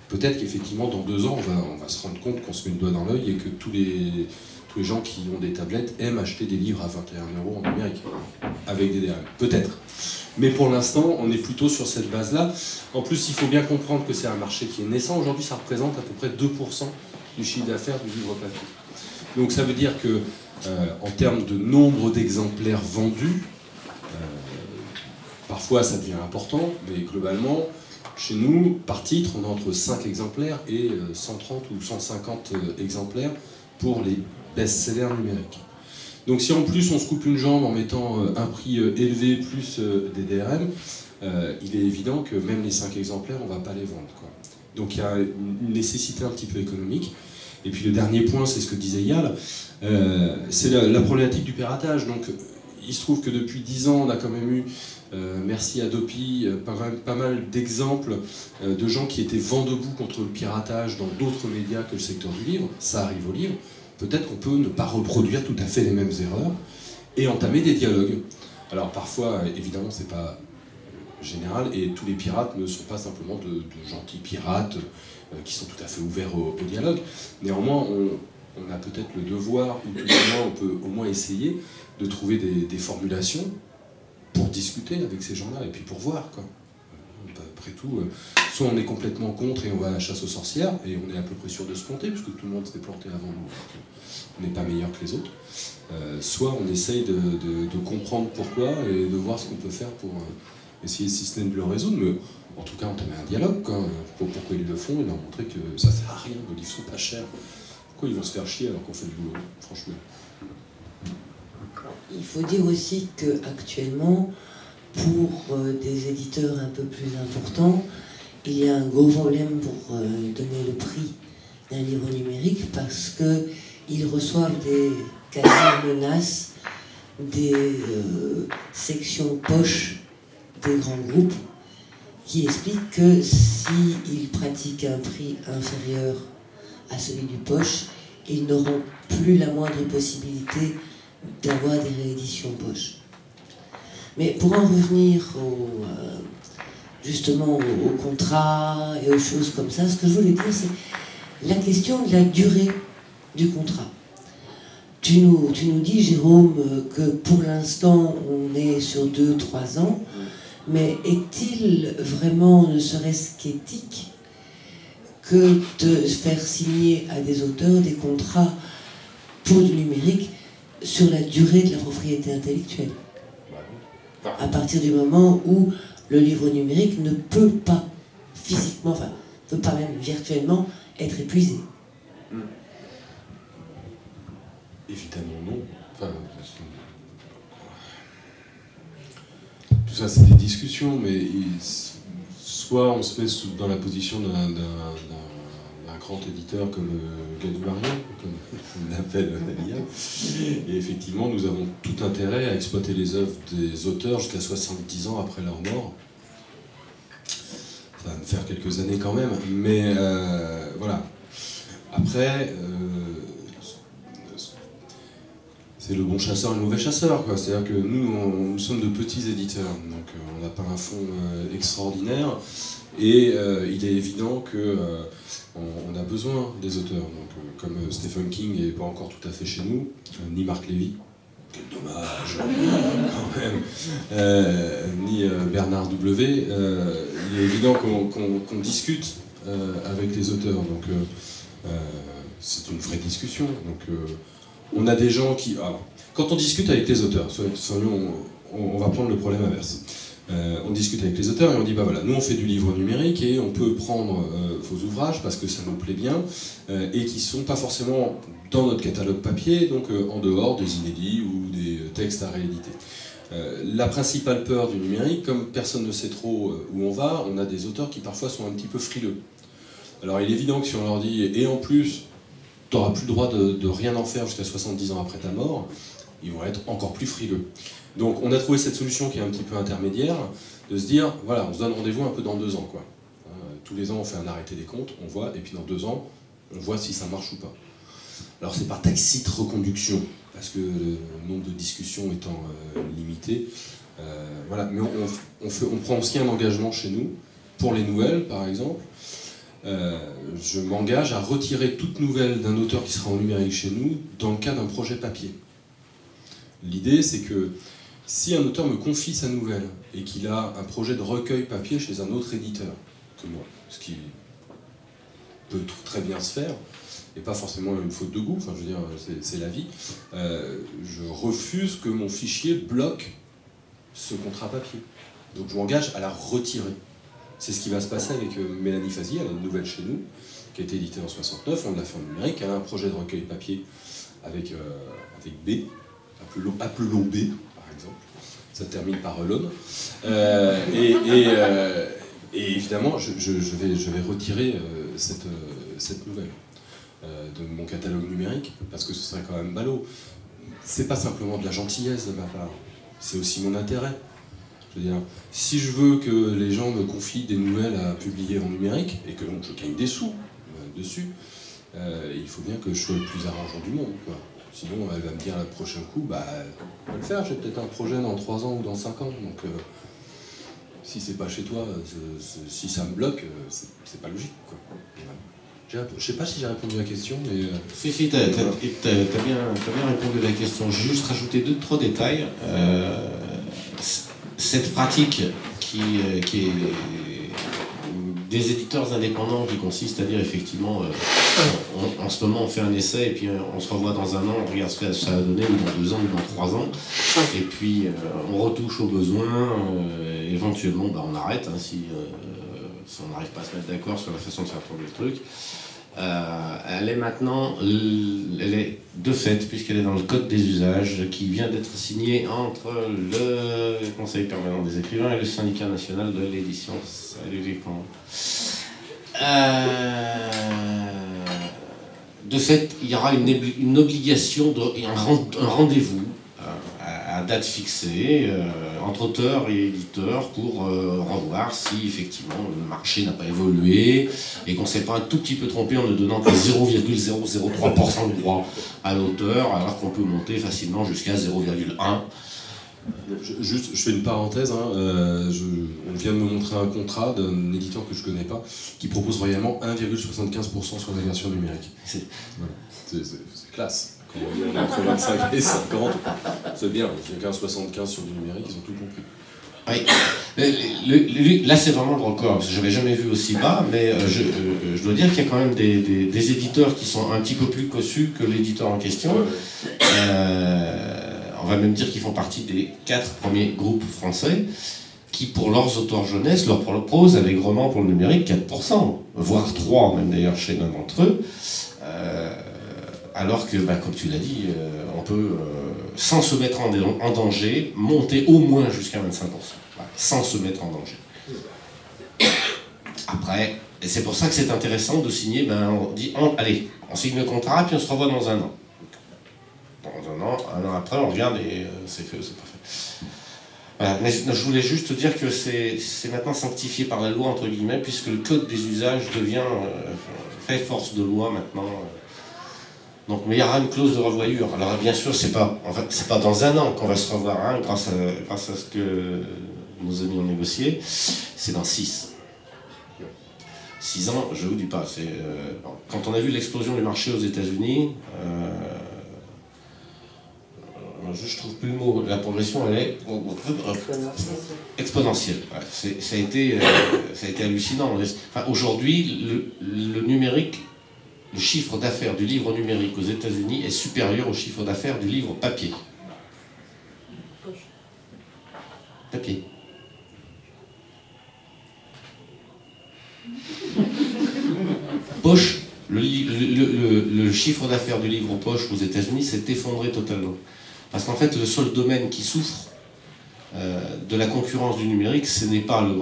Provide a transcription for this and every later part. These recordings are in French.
peut-être qu'effectivement, dans 2 ans, on va se rendre compte qu'on se met le doigt dans l'œil et que tous les gens qui ont des tablettes aiment acheter des livres à 21 € en numérique, avec des DRM. Peut-être. Mais pour l'instant, on est plutôt sur cette base-là. En plus, il faut bien comprendre que c'est un marché qui est naissant. Aujourd'hui, ça représente à peu près 2% du chiffre d'affaires du livre papier. Donc ça veut dire que, en termes de nombre d'exemplaires vendus, parfois ça devient important, mais globalement, chez nous, par titre, on a entre 5 exemplaires et 130 ou 150 exemplaires pour les best-sellers numériques. Donc si en plus on se coupe une jambe en mettant un prix élevé plus des DRM, il est évident que même les 5 exemplaires, on ne va pas les vendre, quoi. Donc il y a une nécessité un petit peu économique. Et puis le dernier point, c'est ce que disait Yal, c'est la problématique du piratage. Donc il se trouve que depuis 10 ans, on a quand même eu, merci Adopi, pas mal d'exemples de gens qui étaient vent debout contre le piratage dans d'autres médias que le secteur du livre. Ça arrive au livre. Peut-être qu'on peut ne pas reproduire tout à fait les mêmes erreurs et entamer des dialogues. Alors parfois, évidemment, c'est pas général et tous les pirates ne sont pas simplement de gentils pirates qui sont tout à fait ouverts au dialogue. Néanmoins, on a peut-être le devoir, ou tout au moins on peut au moins essayer de trouver des formulations pour discuter avec ces gens-là et puis pour voir, quoi. Après tout, soit on est complètement contre et on va à la chasse aux sorcières, et on est à peu près sûr de se planter, puisque tout le monde s'est planté avant nous, on n'est pas meilleur que les autres. Soit on essaye de comprendre pourquoi et de voir ce qu'on peut faire pour essayer, si ce n'est de le résoudre, mais en tout cas entamer un dialogue, quoi, pour pourquoi ils le font, et leur montrer que ça sert à rien, nos livres sont pas chers. Pourquoi ils vont se faire chier alors qu'on fait le boulot, franchement. Il faut dire aussi qu'actuellement, pour des éditeurs un peu plus importants, il y a un gros problème pour donner le prix d'un livre numérique parce qu'ils reçoivent des quasi-menaces des sections poche des grands groupes qui expliquent que s'ils pratiquent un prix inférieur à celui du poche, ils n'auront plus la moindre possibilité d'avoir des rééditions poche. Mais pour en revenir justement au contrat et aux choses comme ça, ce que je voulais dire, c'est la question de la durée du contrat. Tu nous dis, Jérôme, que pour l'instant, on est sur 2-3 ans, mais est-il vraiment, ne serait-ce qu'éthique, que de faire signer à des auteurs des contrats pour du numérique sur la durée de la propriété intellectuelle ? À partir du moment où le livre numérique ne peut pas physiquement, enfin, ne peut pas même virtuellement être épuisé. Évidemment non. Enfin, tout ça c'est des discussions, mais soit on se met dans la position d'un grand éditeur comme Gallimard, comme on l'appelle Dalia, et effectivement nous avons tout intérêt à exploiter les œuvres des auteurs jusqu'à 70 ans après leur mort. Ça va me faire quelques années quand même, mais voilà. Après, c'est le bon chasseur et le mauvais chasseur, quoi. C'est-à-dire que nous sommes de petits éditeurs, donc on n'a pas un fonds extraordinaire, et il est évident que on a besoin des auteurs. Donc, comme Stephen King n'est pas encore tout à fait chez nous, ni Marc Lévy, quel dommage quand même, ni Bernard W. Il est évident qu'on discute avec les auteurs. Donc c'est une vraie discussion. Donc on a des gens qui... Alors, quand on discute avec les auteurs, on va prendre le problème inverse. On discute avec les auteurs et on dit, bah voilà, nous on fait du livre numérique et on peut prendre vos ouvrages parce que ça nous plaît bien et qui ne sont pas forcément dans notre catalogue papier, donc en dehors des inédits ou des textes à rééditer. La principale peur du numérique, comme personne ne sait trop où on va, on a des auteurs qui parfois sont un petit peu frileux. Alors il est évident que si on leur dit, et en plus, tu n'auras plus le droit de rien en faire jusqu'à 70 ans après ta mort, ils vont être encore plus frileux. Donc on a trouvé cette solution qui est un petit peu intermédiaire, de se dire, voilà, on se donne rendez-vous un peu dans 2 ans, quoi. Tous les ans on fait un arrêté des comptes, on voit, et puis dans 2 ans, on voit si ça marche ou pas. Alors c'est par tacite reconduction, parce que le nombre de discussions étant limité, voilà, mais on prend aussi un engagement chez nous, pour les nouvelles par exemple, je m'engage à retirer toute nouvelle d'un auteur qui sera en numérique chez nous dans le cas d'un projet papier. L'idée, c'est que si un auteur me confie sa nouvelle et qu'il a un projet de recueil papier chez un autre éditeur que moi, ce qui peut très bien se faire, et pas forcément une faute de goût, enfin je veux dire, c'est la vie, je refuse que mon fichier bloque ce contrat papier. Donc je m'engage à la retirer. C'est ce qui va se passer avec Mélanie Fazi, elle a une nouvelle chez nous, qui a été éditée en 69, on l'a fait en numérique, elle a un projet de recueil papier avec B, appelons B, par exemple, ça termine par Elon, et évidemment, je vais retirer cette nouvelle de mon catalogue numérique, parce que ce serait quand même ballot. C'est pas simplement de la gentillesse de ma part, c'est aussi mon intérêt. Je veux dire, si je veux que les gens me confient des nouvelles à publier en numérique, et que donc je gagne des sous dessus, il faut bien que je sois le plus arrangeant du monde, quoi. Sinon, elle va me dire le prochain coup, bah, on va le faire, j'ai peut-être un projet dans 3 ans ou dans 5 ans, donc si c'est pas chez toi, si ça me bloque, c'est pas logique, quoi. Je sais pas si j'ai répondu à la question, mais... Si, t'as bien répondu à la question. J'ai juste rajouté 2-3 détails. Cette pratique qui est des éditeurs indépendants, qui consiste à dire effectivement, en ce moment on fait un essai et puis on se revoit dans un an, on regarde ce que ça a donné, ou dans 2 ans, ou dans 3 ans, et puis on retouche aux besoins, éventuellement bah, on arrête, hein, si on n'arrive pas à se mettre d'accord sur la façon de faire tourner le truc. Elle est maintenant, elle est de fait, puisqu'elle est dans le code des usages, qui vient d'être signé entre le Conseil permanent des écrivains et le syndicat national de l'édition. Salut les cons. De fait, il y aura une obligation, un rendez-vous à date fixée entre auteurs et éditeurs pour revoir si effectivement le marché n'a pas évolué et qu'on ne s'est pas un tout petit peu trompé en ne donnant que 0,003% de droit à l'auteur alors qu'on peut monter facilement jusqu'à 0,1%. Juste, je fais une parenthèse, hein, on vient de me montrer un contrat d'un éditeur que je ne connais pas qui propose réellement 1,75% sur la version numérique. Voilà. C'est classe. Quand on est entre 25 et 50, c'est bien. Il y a qu'un 75 sur du numérique, ils ont tout compris. Oui. Là, c'est vraiment le record. Je n'avais jamais vu aussi bas, mais je dois dire qu'il y a quand même des éditeurs qui sont un petit peu plus cossus que l'éditeur en question. On va même dire qu'ils font partie des 4 premiers groupes français qui, pour leurs auteurs jeunesse, leur proposent allègrement pour le numérique 4%, voire 3% même d'ailleurs chez l'un d'entre eux. Alors que, bah, comme tu l'as dit, on peut, sans se mettre en danger, monter au moins jusqu'à 25%, voilà, sans se mettre en danger. Après, et c'est pour ça que c'est intéressant de signer, ben, on dit, allez, on signe le contrat, puis on se revoit dans un an. Dans un an après, on regarde et c'est fait ou c'est pas fait. Voilà, mais je voulais juste dire que c'est maintenant sanctifié par la loi, entre guillemets, puisque le code des usages devient fait force de loi maintenant. Donc, mais il y aura une clause de revoyure. Alors bien sûr, c'est pas dans un an qu'on va se revoir, hein, grâce à ce que nos amis ont négocié, c'est dans 6. 6 ans, je vous dis pas. Quand on a vu l'explosion du marché aux États-Unis, je trouve plus le mot. La progression, elle est exponentielle. Ouais, ça a été hallucinant. Enfin, aujourd'hui, le numérique. Le chiffre d'affaires du livre numérique aux États-Unis est supérieur au chiffre d'affaires du livre papier. Papier. Poche, le chiffre d'affaires du livre poche aux États-Unis s'est effondré totalement. Parce qu'en fait, le seul domaine qui souffre de la concurrence du numérique, ce n'est pas le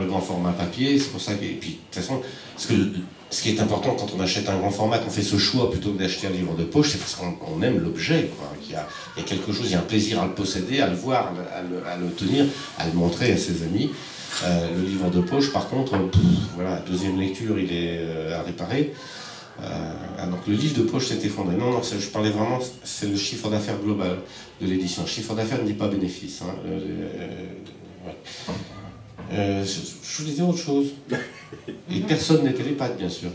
grand format papier. C'est pour ça que, et puis, de toute façon, ce qui est important quand on achète un grand format, qu'on fait ce choix plutôt que d'acheter un livre de poche, c'est parce qu'on aime l'objet. Il y a quelque chose, il y a un plaisir à le posséder, à le voir, à le tenir, à le montrer à ses amis. Le livre de poche, par contre, voilà, deuxième lecture, il est à réparer. Donc le livre de poche s'est effondré. Non, je parlais vraiment, c'est le chiffre d'affaires global de l'édition. Chiffre d'affaires ne dit pas bénéfice. Hein. Ouais. Je voulais dire autre chose. Et personne n'est télépathe, bien sûr.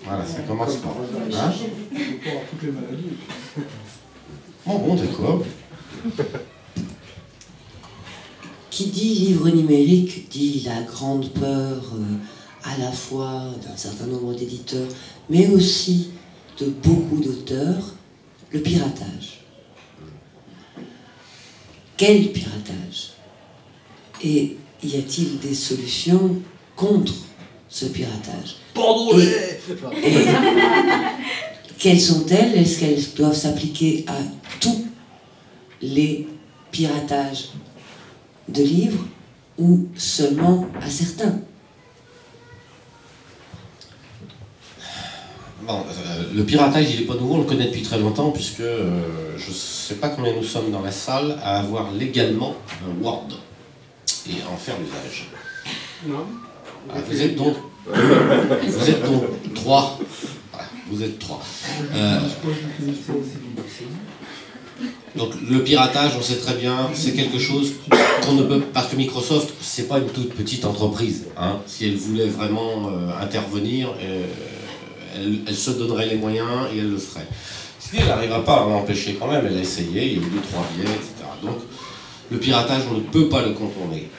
Voilà, ça commence par... Hein? Toutes les maladies. Bon, d'accord. Qui dit livre numérique dit la grande peur à la fois d'un certain nombre d'éditeurs, mais aussi de beaucoup d'auteurs, le piratage. Quel piratage? Et y a-t-il des solutions contre ce piratage? Et quelles sont-elles? Est-ce qu'elles doivent s'appliquer à tous les piratages de livres ou seulement à certains? Bon, le piratage, il n'est pas nouveau, on le connaît depuis très longtemps, puisque je ne sais pas combien nous sommes dans la salle à avoir légalement un Word et en faire l'usage. Non. Vous êtes donc 3. Voilà, vous êtes 3. Donc le piratage, on sait très bien, c'est quelque chose qu'on ne peut... Parce que Microsoft, c'est pas une toute petite entreprise. Hein. Si elle voulait vraiment intervenir, elle se donnerait les moyens et elle le ferait. Si elle n'arrivera pas à l'empêcher quand même, elle a essayé, il y a eu 2-3 biais, etc. Donc le piratage, on ne peut pas le contourner.